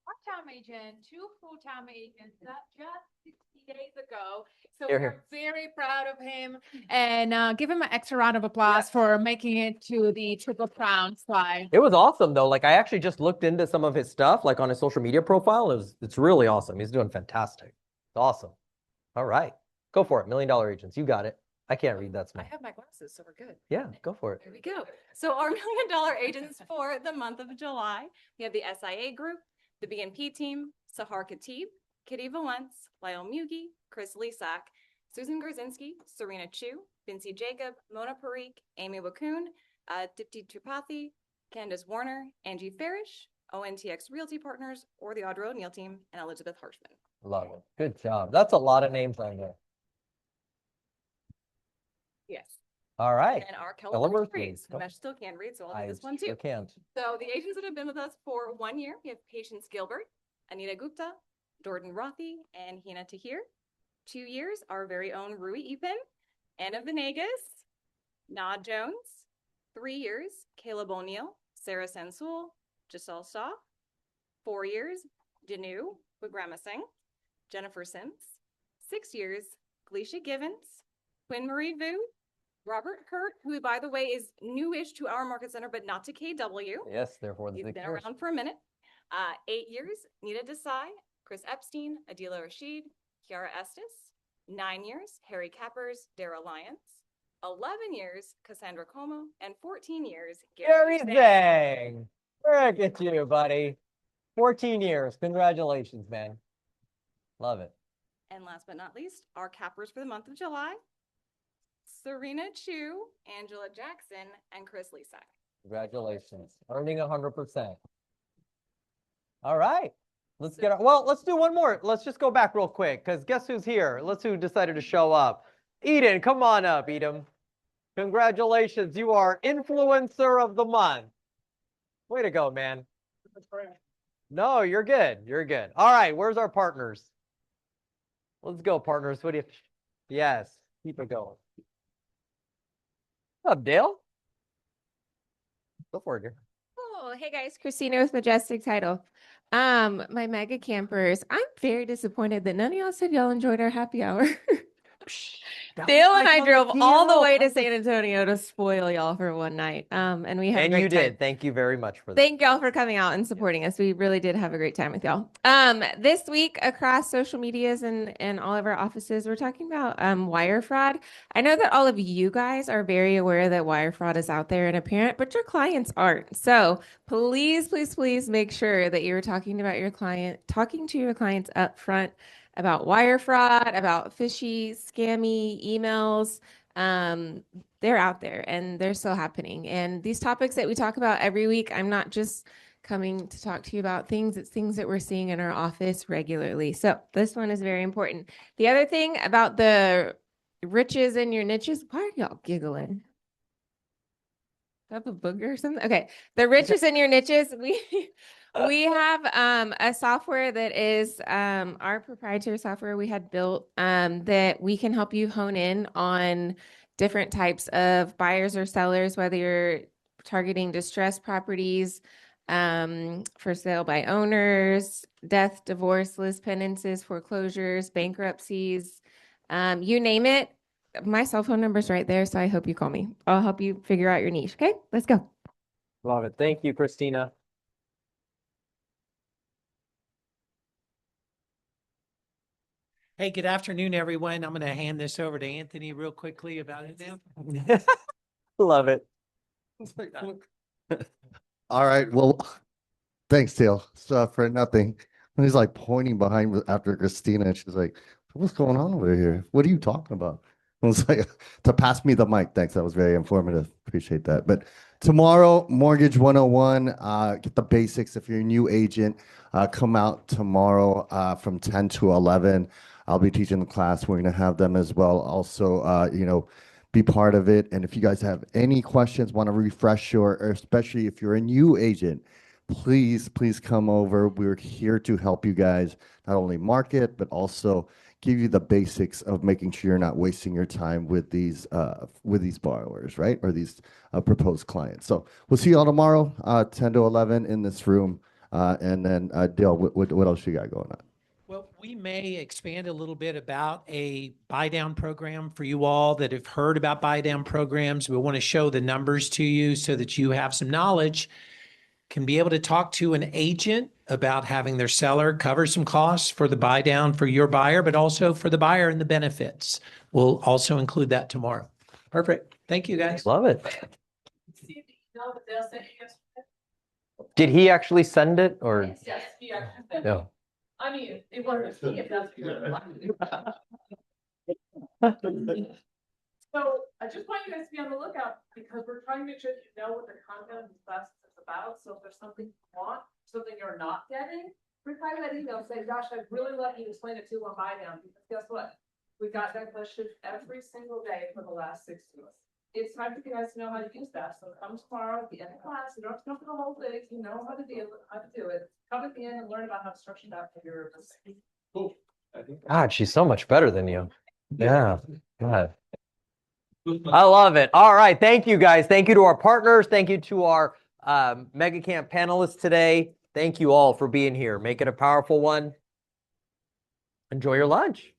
Part-time agent, 2 full-time agents, just 60 days ago. So Here, we're here. very proud of him, and give him an extra round of applause for making it to the Triple Crown slide. It was awesome though. Like I actually just looked into some of his stuff, like on his social media profile. It's really awesome. He's doing fantastic. It's awesome. All right. Go for it. $1 Million Agents. You got it. I can't read that I small. have my glasses, so we're good. Yeah, go for it. Here we go. So our $1 Million Agents for the month of July, we have the SIA group, the BNP team, Sahar Khatib, Kitty Valence, Lyle Mugi, Chris Lisak, Susan Garzinski, Serena Chu, Bincy Jacob, Mona Parikh, Amy Wakoon, Dipti Tripathi, Candace Warner, Angie Farish, ONTX Realty Partners, or the Audra O'Neill team, and Elizabeth Harshman. Love it. Good job. That's a lot of names on there. Yes. All right. And our Keller Keller Murphy. Murphys. Mesh still can't read, so I'll do I this one too. sure can't. So the agents that have been with us for 1 year, we have Patience Gilbert, Anita Gupta, Jordan Rothi, and Hina Tahir. 2 years, our very own Rui Ipin, Anna Venegas, Nad Jones. 3 years, Caleb O'Neill, Sarah Sensul, Giselle Shaw. 4 years, Janu Wigrama Singh, Jennifer Sims. 6 years, Gleisha Givens, Quinn Marie Vu, Robert Kurt, who by the way is newish to our market center, but not to KW. Yes, therefore the He's big been years. around for a minute. 8 years, Nita Desai, Chris Epstein, Adila Rashid, Kiara Estes. 9 years, Harry Cappers, Dara Lyons. 11 years, Cassandra Como, and 14 years, Gary Zhang. Zhang. Look at you, buddy. 14 years. Congratulations, man. Love it. And last but not least, our cappers for the month of July, Serena Chu, Angela Jackson, and Chris Lisak. Congratulations. Earning 100%. All right. Let's let's do one more. Let's just go back real quick because guess who's here? Let's who decided to show up. Eden, come on up, Eden. Congratulations. You are Influencer of the Month. Way to go, man. No, you're good. You're good. All right. Where's our partners? Let's go, partners. What do you? Yes. Keep it going. What's up, Dale? Go for it, dear. Oh, hey guys, Christina with Majestic Title. My mega campers, I'm very disappointed that none of y'all said y'all enjoyed our happy hour. Dale and I drove all the way to San Antonio to spoil y'all for one night. And we had a And great you time. did. Thank you very much for that. Thank y'all for coming out and supporting us. We really did have a great time with y'all. This week across social medias and all of our offices, we're talking about wire fraud. I know that all of you guys are very aware that wire fraud is out there and apparent, but your clients aren't. So please, please, please make sure that you're talking to your clients up front about wire fraud, about fishy, scammy emails. They're out there and they're still happening. And these topics that we talk about every week, I'm not just coming to talk to you about things. It's things that we're seeing in our office regularly. So this one is very important. The other thing about the riches in your niches, why are y'all giggling? Have a booger or something? Okay. The riches in your niches, we have a software that is our proprietary software we had built that we can help you hone in on different types of buyers or sellers, whether you're targeting distressed properties, for sale by owners, death, divorce, list penances, foreclosures, bankruptcies, you name it. My cell phone number's right there, so I hope you call me. I'll help you figure out your niche. Okay, let's go. Love it. Thank you, Christina. Hey, good afternoon, everyone. I'm going to hand this over to Anthony real quickly about it now. Love it. All right. Well, thanks, Teal. For nothing. And he's like pointing behind after Christina, and she's like, "What's going on over here? What are you talking about?" I was like, to pass me the mic. Thanks. That was very informative. Appreciate that. But tomorrow, Mortgage 101, get the basics. If you're a new agent, come out tomorrow from 10 to 11. I'll be teaching the class. We're going to have them as well. Also, be part of it. And if you guys have any questions, want to refresh or especially if you're a new agent, please come over. We're here to help you guys not only market, but also give you the basics of making sure you're not wasting your time with these borrowers, right? Or these proposed clients. So we'll see you all tomorrow, 10 to 11 in this room. And then Dale, what else you got going on? Well, we may expand a little bit about a buy down program for you all that have heard about buy down programs. We want to show the numbers to you so that you have some knowledge, can be able to talk to an agent about having their seller cover some costs for the buy down for your buyer, but also for the buyer and the benefits. We'll also include that tomorrow. Perfect. Thank you, guys. Love it. Did he actually send it or? Yes, he actually sent it. No. I mean, it wasn't me, if that's what you're like. So I just want you guys to be on the lookout because we're trying to make sure that you know what the content of the class is about. So if there's something you want, something you're not getting, reply to that email, say, Josh, I'd really love you to explain it to on buy down because guess what? We got that question every single day for the last 6 months. It's time for you guys to know how to use that. So come tomorrow at the end of class. You don't have to come for the whole thing. You know how to deal with how to do it. Come at the end and learn about how to structure that for your business. Cool. God, she's so much better than you. Yeah. God. I love it. All right. Thank you, guys. Thank you to our partners. Thank you to our Mega Camp panelists today. Thank you all for being here. Make it a powerful one. Enjoy your lunch.